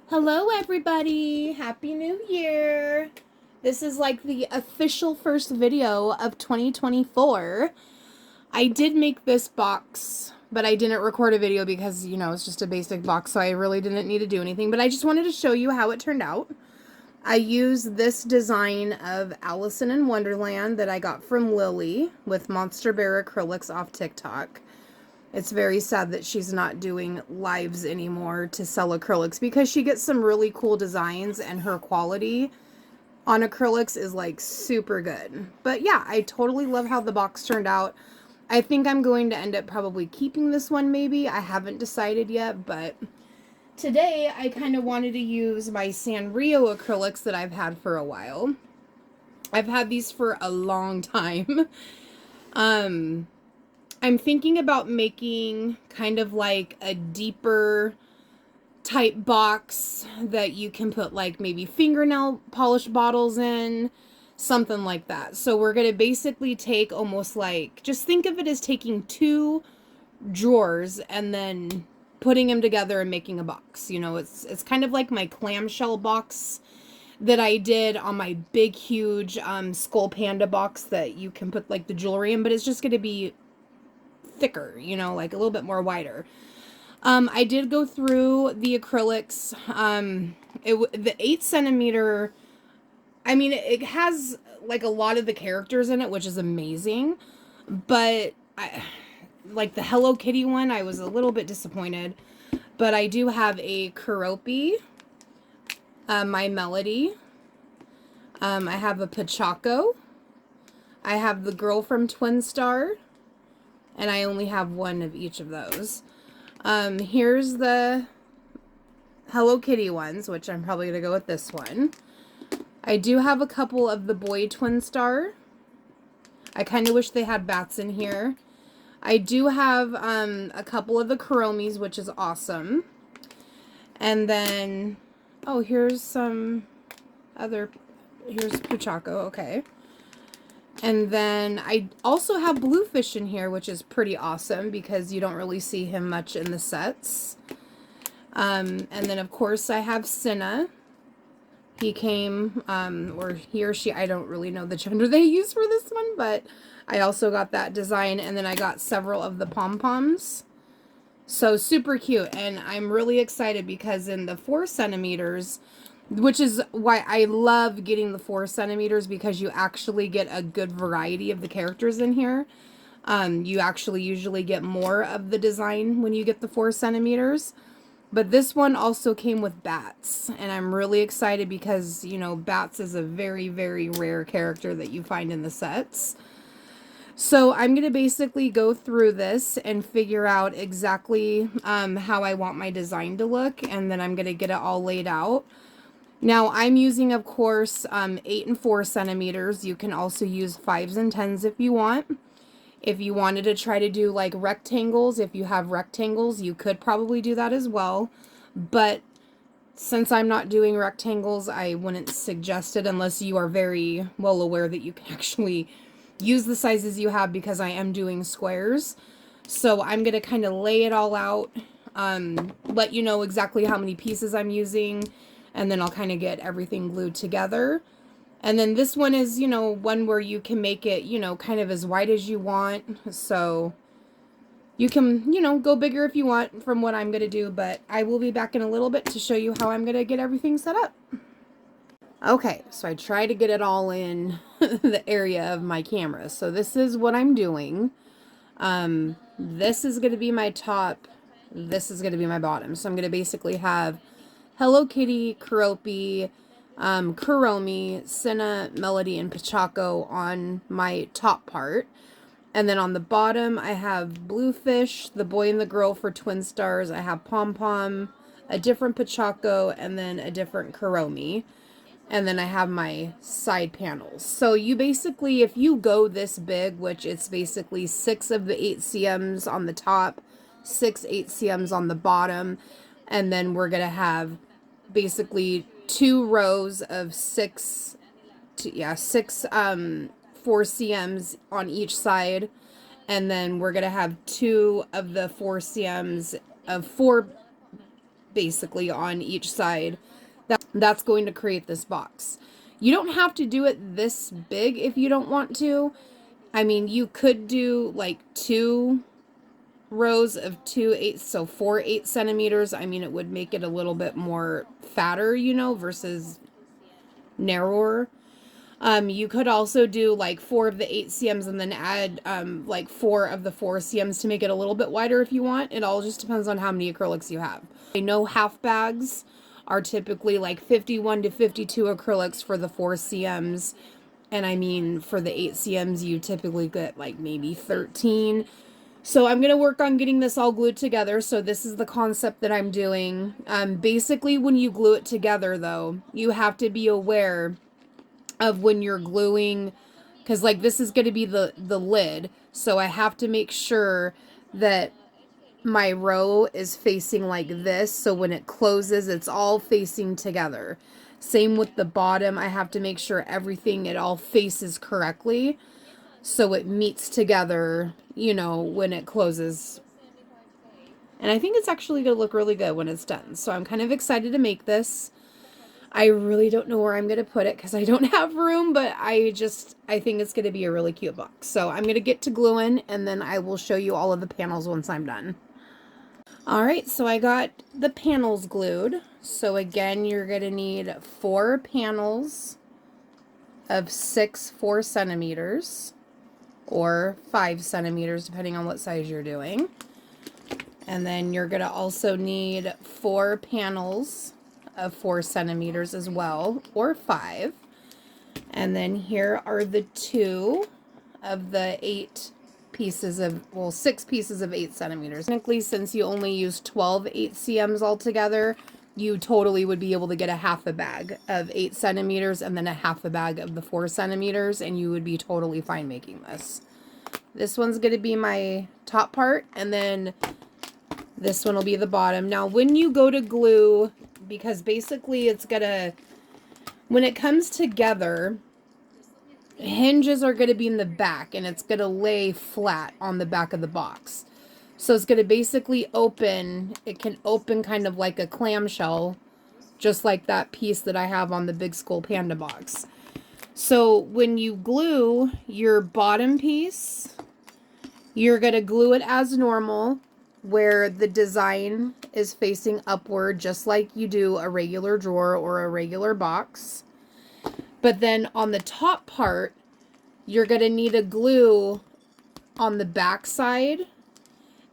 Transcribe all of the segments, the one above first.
Hello, everybody. Happy New Year. This is like the official first video of 2024. I did make this box, but I didn't record a video because, it's just a basic box, so I really didn't need to do anything. But I just wanted to show you how it turned out. I used this design of Allison in Wonderland that I got from Lily with Monster Bear acrylics off TikTok. It's very sad that she's not doing lives anymore to sell acrylics because she gets some really cool designs and her quality on acrylics is like super good. But yeah, I totally love how the box turned out. I think I'm going to end up probably keeping this one maybe. I haven't decided yet, but today I kind of wanted to use my Sanrio acrylics that I've had for a while. I've had these for a long time. I'm thinking about making kind of like a deeper type box that you can put like maybe fingernail polish bottles in, something like that. So we're going to basically take almost like, just think of it as taking two drawers and then putting them together and making a box. It's kind of like my clamshell box that I did on my big, huge Skull Panda box that you can put like the jewelry in, but it's just going to be thicker, like a little bit more wider. I did go through the acrylics. The 8 cm, I mean, it has like a lot of the characters in it, which is amazing, but like the Hello Kitty one, I was a little bit disappointed, but I do have a Keroppi, my Melody, I have a Pachaco, I have the girl from Twin Star, and I only have one of each of those. Here's the Hello Kitty ones, which I'm probably going to go with this one. I do have a couple of the boy Twin Star. I kind of wish they had bats in here. I do have a couple of the Kuromis, which is awesome. And then, oh, here's some other, here's Puchaco, okay. And then I also have Bluefish in here, which is pretty awesome because you don't really see him much in the sets. And then, of course, I have Cinna. He came, or he or she, I don't really know the gender they use for this one, but I also got that design. And then I got several of the pom-poms. So super cute. And I'm really excited because in the 4 centimeters... which is why I love getting the 4 centimeters because you actually get a good variety of the characters in here. You actually usually get more of the design when you get the 4 centimeters. But this one also came with bats. And I'm really excited because, bats is a very, very rare character that you find in the sets. So I'm going to basically go through this and figure out exactly how I want my design to look. And then I'm going to get it all laid out. Now, I'm using, of course, 8 and 4 centimeters. You can also use 5s and 10s if you want. If you wanted to try to do, like, rectangles, if you have rectangles, you could probably do that as well. But since I'm not doing rectangles, I wouldn't suggest it unless you are very well aware that you can actually use the sizes you have because I am doing squares. So I'm going to kind of lay it all out, let you know exactly how many pieces I'm using, and then I'll kind of get everything glued together. And then this one is, one where you can make it, kind of as wide as you want. So you can, go bigger if you want from what I'm going to do. But I will be back in a little bit to show you how I'm going to get everything set up. Okay, so I try to get it all in the area of my camera. So this is what I'm doing. This is going to be my top. This is going to be my bottom. So I'm going to basically have Hello Kitty, Keroppi, Kuromi, Cinna, Melody, and Pachaco on my top part. And then on the bottom, I have Bluefish, the boy and the girl for Twin Stars. I have Pom Pom, a different Pachaco, and then a different Kuromi. And then I have my side panels. So you basically, if you go this big, which it's basically 6 of the 8 cms on the top, 6 8 cms on the bottom, and then we're going to have basically 2 rows of 6 4 cms on each side, and then we're going to have 2 of the 4 cms of 4 basically on each side. That's going to create this box. You don't have to do it this big if you don't want to. I mean, you could do like 2 rows of 2/8, so 4 8 centimeters. I mean, it would make it a little bit more fatter, you know, versus narrower. You could also do like 4 of the 8 cms and then add like 4 of the 4 cms to make it a little bit wider if you want. It all just depends on how many acrylics you have. I know half bags are typically like 51 to 52 acrylics for the 4 cms. And I mean, for the 8 cms, you typically get like maybe 13. So I'm going to work on getting this all glued together. So this is the concept that I'm doing. Basically, when you glue it together, though, you have to be aware of when you're gluing, because like this is going to be the lid. So I have to make sure that my row is facing like this. So when it closes, it's all facing together. Same with the bottom. I have to make sure everything, it all faces correctly, so it meets together, you know, when it closes. And I think it's actually going to look really good when it's done. So I'm kind of excited to make this. I really don't know where I'm going to put it because I don't have room, but I think it's going to be a really cute box. So I'm going to get to gluing, and then I will show you all of the panels once I'm done. All right, so I got the panels glued. So again, you're going to need 4 panels of 6 4 centimeters. Or 5 centimeters, depending on what size you're doing. And then you're going to also need 4 panels of 4 centimeters as well, or 5. And then here are the 2 of the 8 pieces of, well, 6 pieces of 8 centimeters. Technically, since you only use 12 8 cms altogether, you totally would be able to get a half a bag of 8 centimeters and then a half a bag of the 4 centimeters, and you would be totally fine making this. This one's going to be my top part, and then this one will be the bottom. Now, when you go to glue, because basically it's going to, when it comes together, hinges are going to be in the back, and it's going to lay flat on the back of the box. So it's going to basically open, it can open kind of like a clamshell, just like that piece that I have on the Big Skull Panda box. So when you glue your bottom piece, you're going to glue it as normal, where the design is facing upward, just like you do a regular drawer or a regular box. But then on the top part, you're going to need a glue on the back side.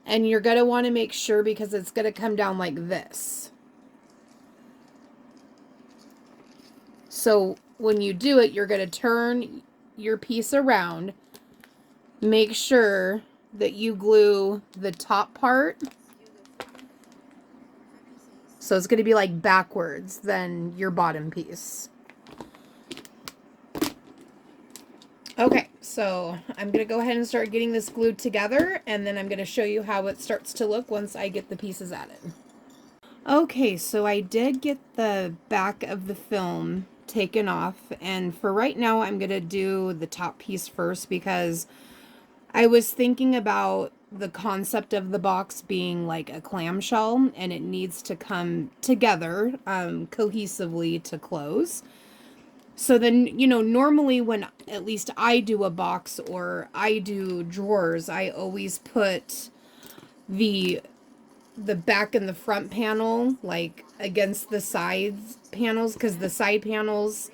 And you're going to want to make sure, because it's going to come down like this. So when you do it, you're going to turn your piece around. Make sure that you glue the top part. So it's going to be like backwards than your bottom piece. Okay, so I'm going to go ahead and start getting this glued together, and then I'm going to show you how it starts to look once I get the pieces added. Okay, so I did get the back of the film taken off, and for right now I'm going to do the top piece first, because I was thinking about the concept of the box being like a clamshell, and it needs to come together cohesively to close. So then, you know, normally when at least I do a box or I do drawers, I always put the back and the front panel like against the sides panels, because the side panels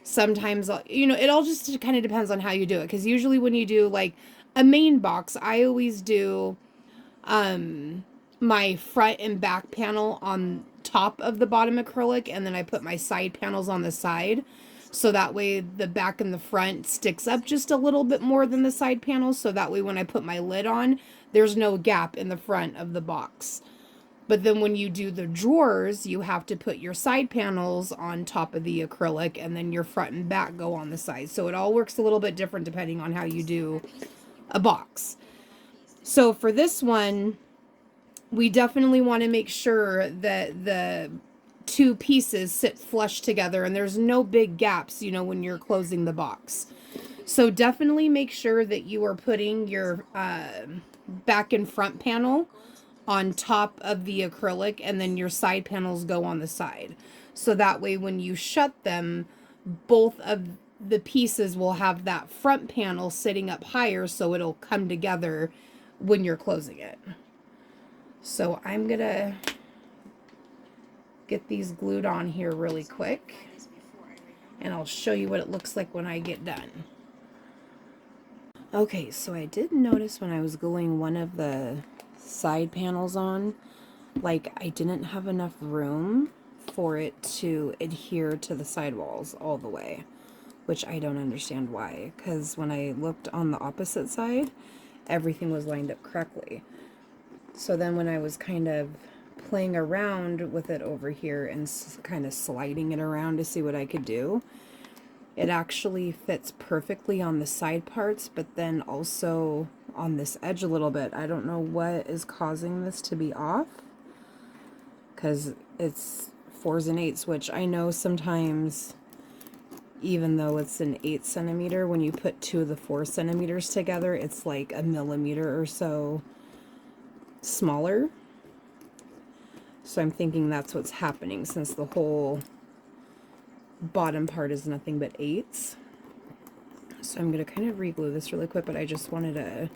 sometimes, you know, it all just kind of depends on how you do it. Because usually when you do like a main box, I always do my front and back panel on top of the bottom acrylic, and then I put my side panels on the side. So that way the back and the front sticks up just a little bit more than the side panels. So that way when I put my lid on, there's no gap in the front of the box. But then when you do the drawers, you have to put your side panels on top of the acrylic, and then your front and back go on the side. So it all works a little bit different depending on how you do a box. So for this one, we definitely want to make sure that the 2 pieces sit flush together and there's no big gaps, you know, when you're closing the box. So definitely make sure that you are putting your back and front panel on top of the acrylic, and then your side panels go on the side. So that way when you shut them, both of the pieces will have that front panel sitting up higher, so it'll come together when you're closing it. So I'm gonna get these glued on here really quick, and I'll show you what it looks like when I get done. Okay, so I did notice when I was gluing one of the side panels on, like I didn't have enough room for it to adhere to the sidewalls all the way, which I don't understand why, because when I looked on the opposite side, everything was lined up correctly. So then when I was kind of playing around with it over here and kind of sliding it around to see what I could do, it actually fits perfectly on the side parts, but then also on this edge a little bit. I don't know what is causing this to be off, because it's 4s and 8s, which I know sometimes, even though it's an 8 centimeter, when you put 2 of the 4 centimeters together, it's like a millimeter or so smaller. So I'm thinking that's what's happening, since the whole bottom part is nothing but 8s. So I'm going to kind of re-glue this really quick, but I just wanted to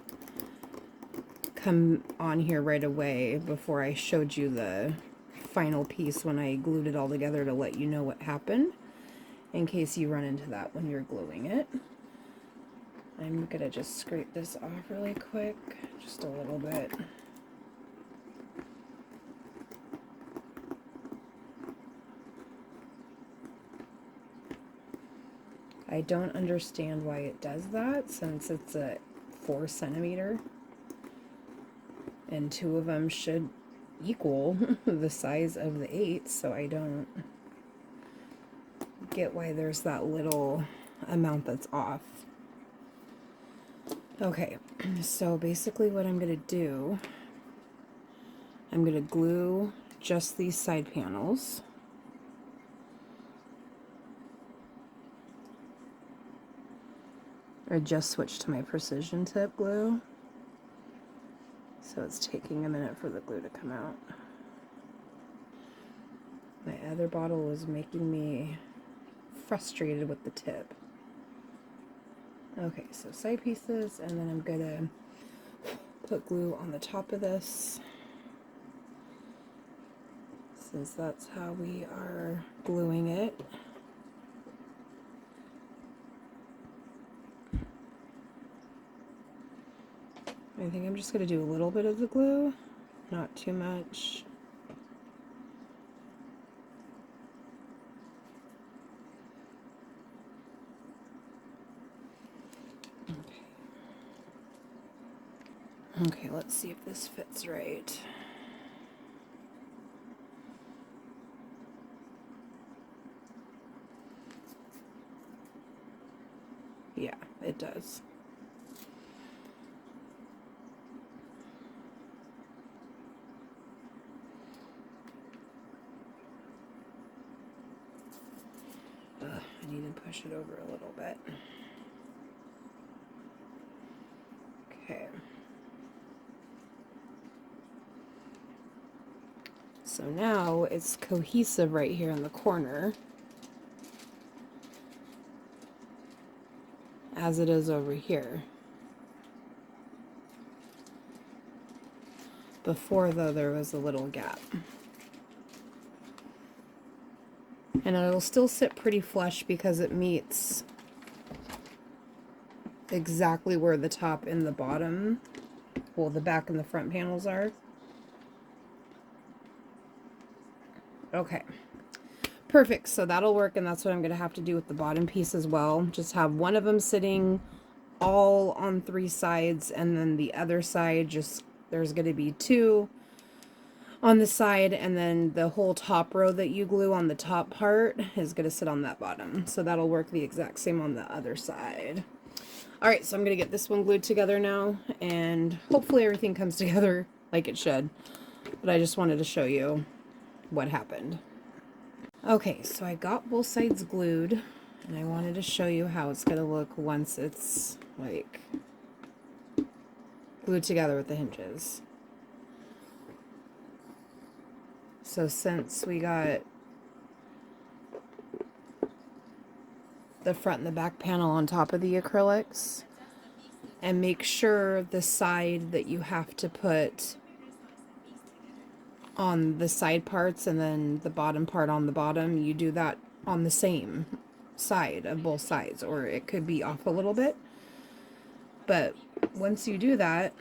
come on here right away before I showed you the final piece when I glued it all together, to let you know what happened, in case you run into that when you're gluing it. I'm going to just scrape this off really quick, just a little bit. I don't understand why it does that, since it's a 4 centimeter and 2 of them should equal the size of the 8, so I don't get why there's that little amount that's off. Okay, so basically what I'm going to do, I'm going to glue just these side panels. I just switched to my precision tip glue, so it's taking a minute for the glue to come out. My other bottle is making me frustrated with the tip. Okay, so side pieces, and then I'm gonna put glue on the top of this, since that's how we are gluing it. I think I'm just going to do a little bit of the glue, not too much. Okay, let's see if this fits right. Yeah, it does. I need to push it over a little bit. Okay. So now it's cohesive right here in the corner, as it is over here. Before, though, there was a little gap. And it'll still sit pretty flush because it meets exactly where the top and the bottom, well, the back and the front panels are. Okay. Perfect. So that'll work, and that's what I'm going to have to do with the bottom piece as well. Just have one of them sitting all on 3 sides, and then the other side, just there's going to be 2 on the side, and then the whole top row that you glue on the top part is going to sit on that bottom. So that'll work the exact same on the other side. Alright, so I'm going to get this one glued together now, and hopefully everything comes together like it should. But I just wanted to show you what happened. Okay, so I got both sides glued, and I wanted to show you how it's going to look once it's, like, glued together with the hinges. So since we got the front and the back panel on top of the acrylics, and make sure the side that you have to put on the side parts and then the bottom part on the bottom, you do that on the same side of both sides, or it could be off a little bit. But once you do that,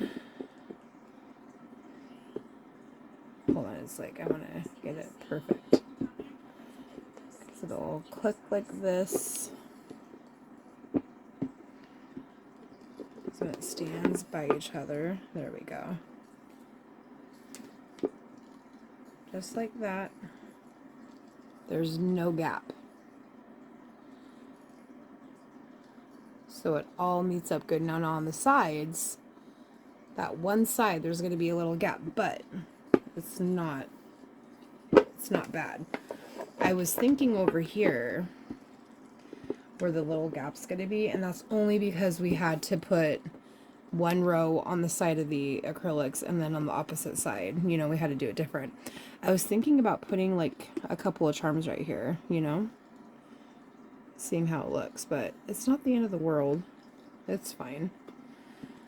hold on, it's like I want to get it perfect. So it'll click like this. So it stands by each other. There we go. Just like that. There's no gap. So it all meets up good. Now on the sides, that one side, there's going to be a little gap, but it's not bad. I was thinking over here where the little gap's going to be, and that's only because we had to put one row on the side of the acrylics and then on the opposite side, you know, we had to do it different. I was thinking about putting like a couple of charms right here, you know, seeing how it looks, but it's not the end of the world. It's fine.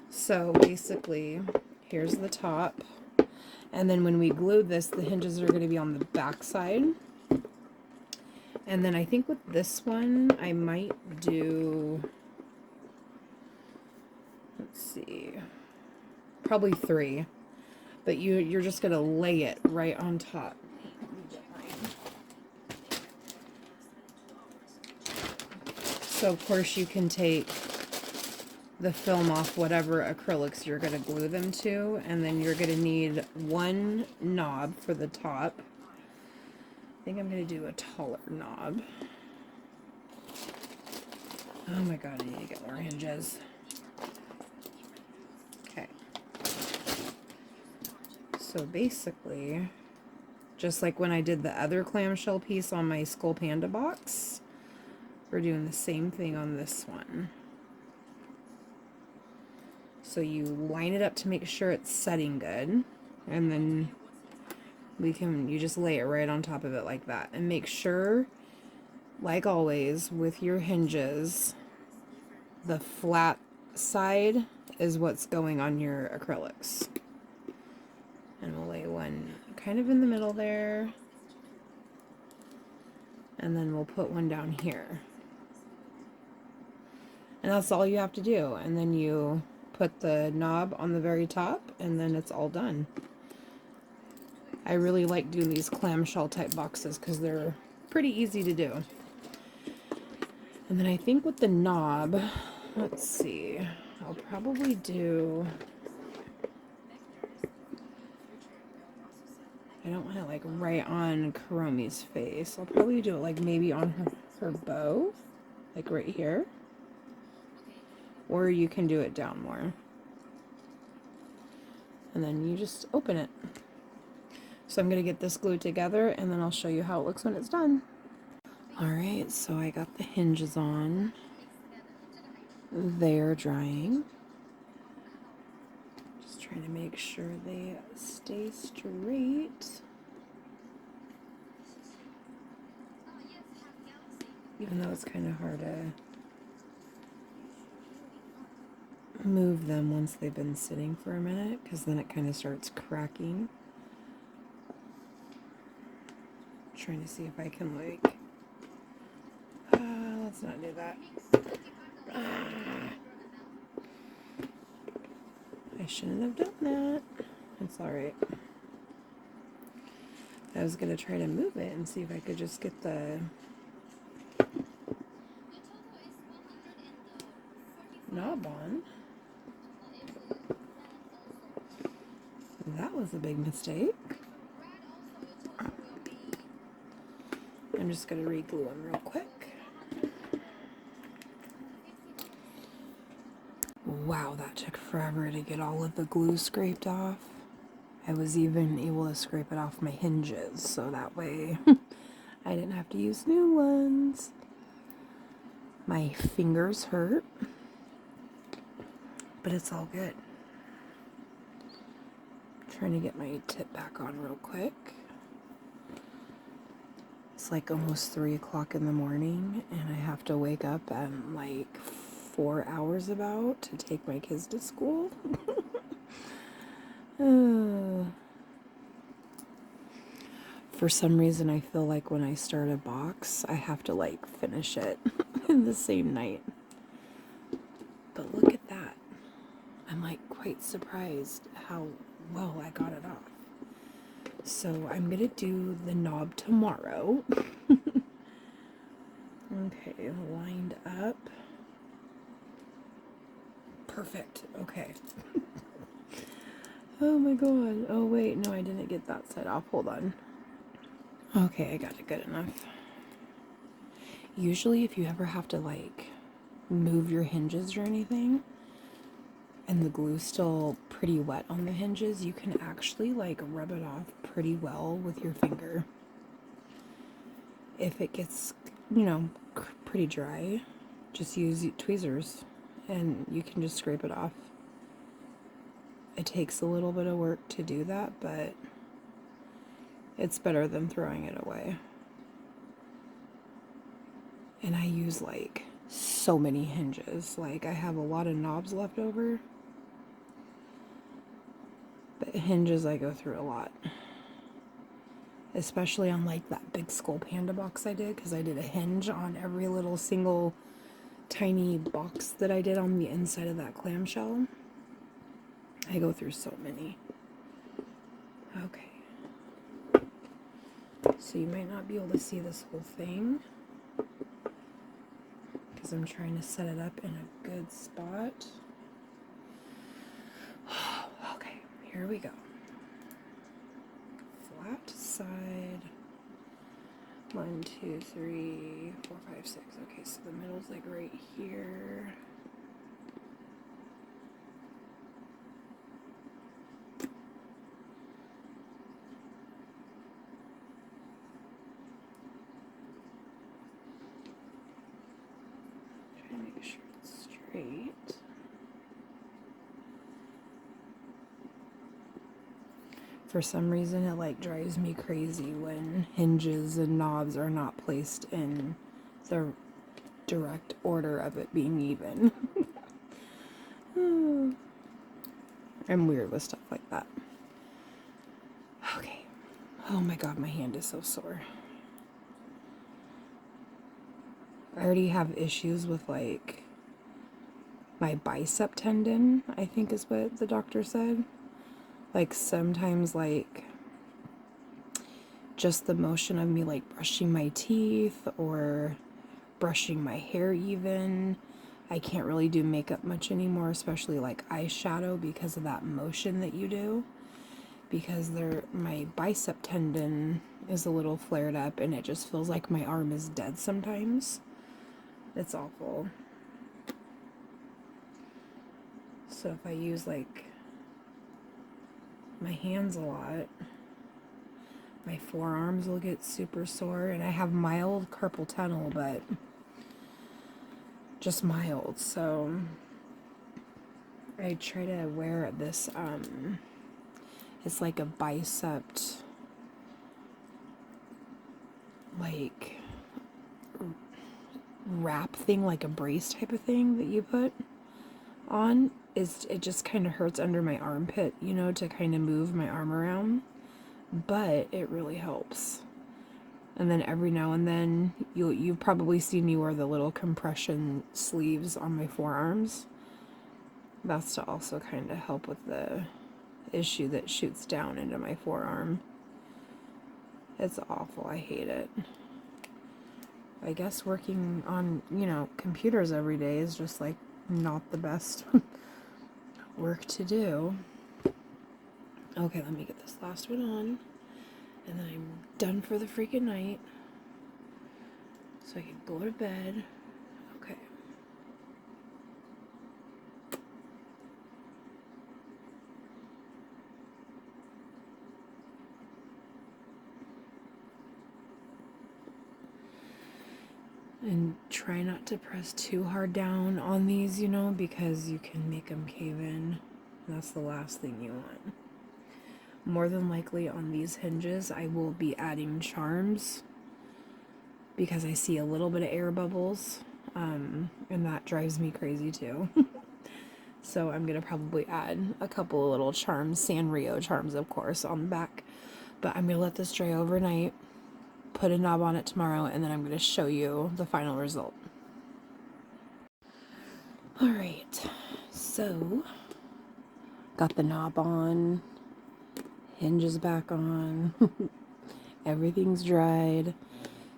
So basically, here's the top, and then when we glue this, the hinges are going to be on the back side. And then I think with this one, I might do, let's see, probably 3. But you're just going to lay it right on top. So of course you can take the film off whatever acrylics you're going to glue them to, and then you're going to need one knob for the top. I think I'm going to do a taller knob. Oh my god, I need to get more hinges. Okay. So basically, just like when I did the other clamshell piece on my Skull Panda box, we're doing the same thing on this one. So you line it up to make sure it's setting good, and then you just lay it right on top of it like that. And make sure, like always, with your hinges, the flat side is what's going on your acrylics. And we'll lay one kind of in the middle there. And then we'll put one down here. And that's all you have to do. And then you put the knob on the very top, and then it's all done. I really like doing these clamshell type boxes because they're pretty easy to do. And then I think with the knob, let's see, I'll probably do, I don't want it like right on Kuromi's face. I'll probably do it like maybe on her bow, like right here. Or you can do it down more. And then you just open it. So I'm going to get this glued together, and then I'll show you how it looks when it's done. Alright, so I got the hinges on. They're drying. Just trying to make sure they stay straight. Even though it's kind of hard to move them once they've been sitting for a minute, because then it kind of starts cracking. Trying to see if I can like, let's not do that. I shouldn't have done that. It's alright. I was gonna try to move it and see if I could just get the knob on. That was a big mistake. I'm just going to re-glue them real quick. Wow, that took forever to get all of the glue scraped off. I was even able to scrape it off my hinges, so that way I didn't have to use new ones. My fingers hurt, but it's all good. Trying to get my tip back on real quick. It's like almost 3 o'clock in the morning, and I have to wake up at like 4 hours about to take my kids to school. For some reason, I feel like when I start a box, I have to like finish it in the same night. But look at that. I'm like quite surprised how well I got it off. So I'm gonna do the knob tomorrow. Okay, lined up. Perfect. Okay. Oh my god. Oh wait, no, I didn't get that side off. Hold on. Okay, I got it good enough. Usually if you ever have to like move your hinges or anything and the glue's still pretty wet on the hinges, you can actually like rub it off pretty well with your finger. If it gets, you know, pretty dry, just use tweezers and you can just scrape it off. It takes a little bit of work to do that, but it's better than throwing it away. And I use like so many hinges. Like I have a lot of knobs left over, but hinges I go through a lot. Especially on like that big Skull Panda box I did, because I did a hinge on every little single tiny box that I did on the inside of that clamshell. I go through so many. Okay. So you might not be able to see this whole thing because I'm trying to set it up in a good spot. Okay, here we go. Flat side. 1, 2, 3, 4, 5, 6. Okay, so the middle's like right here. Try to make sure it's straight. For some reason, it like drives me crazy when hinges and knobs are not placed in the direct order of it being even. I'm weird with stuff like that. Okay. Oh my god, my hand is so sore. I already have issues with like my bicep tendon, I think is what the doctor said. Like sometimes like just the motion of me like brushing my teeth or brushing my hair even. I can't really do makeup much anymore, especially like eyeshadow, because of that motion that you do. Because my bicep tendon is a little flared up and it just feels like my arm is dead sometimes. It's awful. So if I use like my hands a lot, my forearms will get super sore, and I have mild carpal tunnel, but just mild. So I try to wear this it's like a bicep like wrap thing, like a brace type of thing that you put on. It just kind of hurts under my armpit, you know, to kind of move my arm around, but it really helps. And then every now and then you've probably seen me wear the little compression sleeves on my forearms. That's to also kind of help with the issue that shoots down into my forearm. It's awful. I hate it. I guess working on, you know, computers every day is just like not the best work to do. Okay, let me get this last one on, and then I'm done for the freaking night, so I can go to bed. Okay. And try not to press too hard down on these, you know, because you can make them cave in. That's the last thing you want. More than likely on these hinges, I will be adding charms because I see a little bit of air bubbles, and that drives me crazy too. So I'm going to probably add a couple of little charms, Sanrio charms, of course, on the back. But I'm going to let this dry overnight, put a knob on it tomorrow, and then I'm going to show you the final result. Alright, so got the knob on, hinges back on, everything's dried.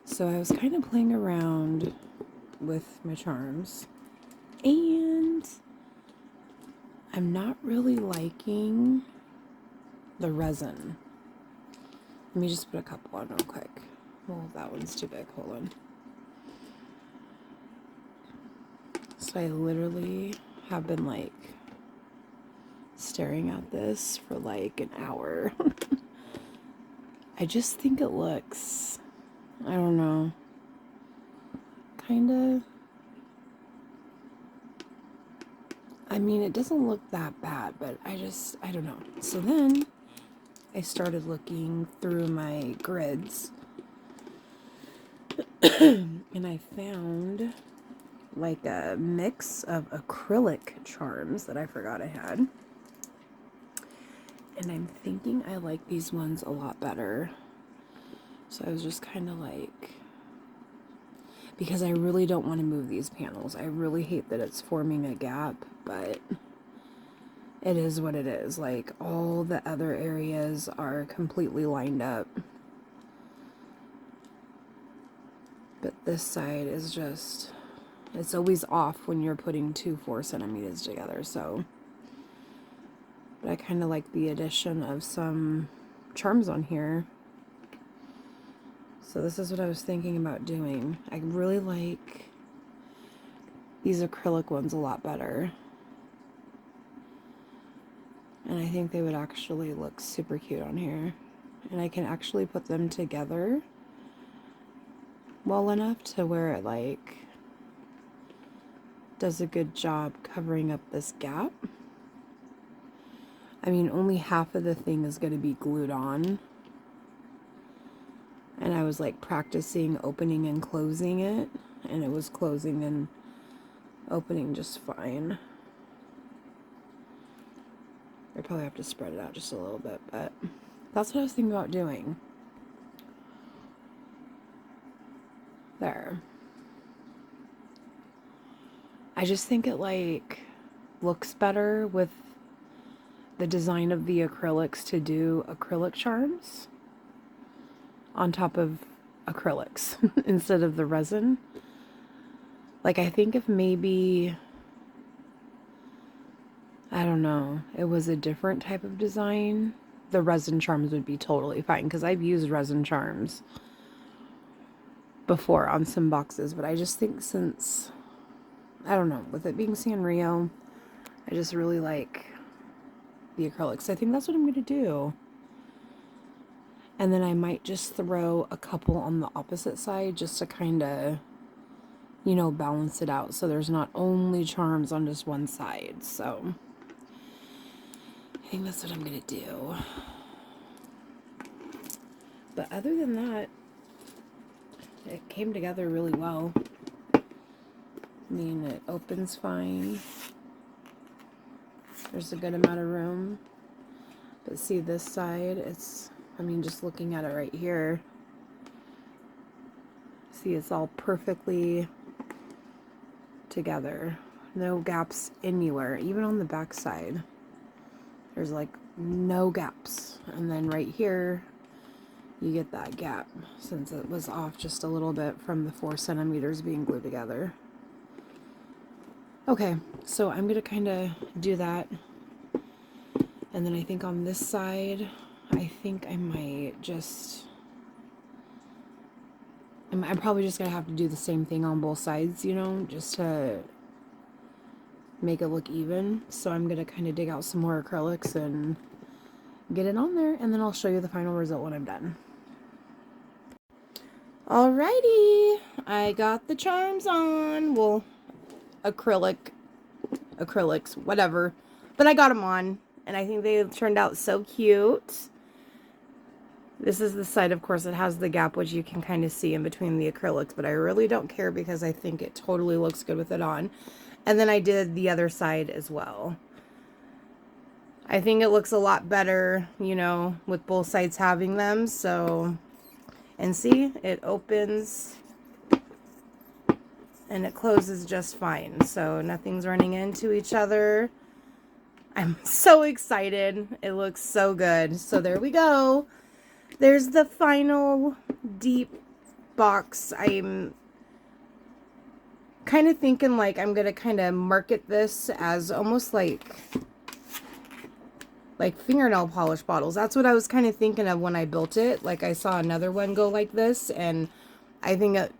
So I was kind of playing around with my charms, and I'm not really liking the resin. Let me just put a couple on real quick. Well, that one's too big. Hold on. So I literally have been like staring at this for like an hour. I just think it looks, I don't know, kind of, I mean, it doesn't look that bad, but I don't know. So then I started looking through my grids and I found like a mix of acrylic charms that I forgot I had. And I'm thinking I like these ones a lot better. So I was just kind of like, because I really don't want to move these panels. I really hate that it's forming a gap, but it is what it is. Like, all the other areas are completely lined up. But this side is just, it's always off when you're putting 2 4cm together, so. But I kind of like the addition of some charms on here. So this is what I was thinking about doing. I really like these acrylic ones a lot better. And I think they would actually look super cute on here. And I can actually put them together well enough to where it like does a good job covering up this gap. I mean, only half of the thing is going to be glued on. And I was like practicing opening and closing it, and it was closing and opening just fine. I probably have to spread it out just a little bit, but that's what I was thinking about doing. There. I just think it like looks better with the design of the acrylics to do acrylic charms on top of acrylics instead of the resin. Like, I think if maybe, I don't know, it was a different type of design, the resin charms would be totally fine, because I've used resin charms before on some boxes, but I just think since, I don't know, with it being Sanrio, I just really like the acrylics. I think that's what I'm going to do. And then I might just throw a couple on the opposite side just to kind of, you know, balance it out. So there's not only charms on just one side. So I think that's what I'm going to do. But other than that, it came together really well. I mean, it opens fine. There's a good amount of room. But see this side, it's, I mean, just looking at it right here, see, it's all perfectly together. No gaps anywhere, even on the back side. There's like no gaps. And then right here, you get that gap since it was off just a little bit from the 4cm being glued together. Okay, so I'm gonna kind of do that. And then I think on this side, I think I might just, I'm probably just going to have to do the same thing on both sides, you know, just to make it look even. So I'm going to kind of dig out some more acrylics and get it on there, and then I'll show you the final result when I'm done. Alrighty, I got the charms on. Well, acrylics, whatever. But I got them on, and I think they turned out so cute. This is the side, of course, it has the gap, which you can kind of see in between the acrylics, but I really don't care because I think it totally looks good with it on. And then I did the other side as well. I think it looks a lot better, you know, with both sides having them. So, and see, it opens and it closes just fine. So nothing's running into each other. I'm so excited. It looks so good. So there we go. There's the final deep box. I'm kind of thinking like I'm going to kind of market this as almost like fingernail polish bottles. That's what I was kind of thinking of when I built it. Like I saw another one go like this, and I think it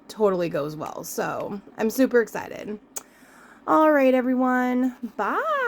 totally goes well. So I'm super excited. All right, everyone. Bye.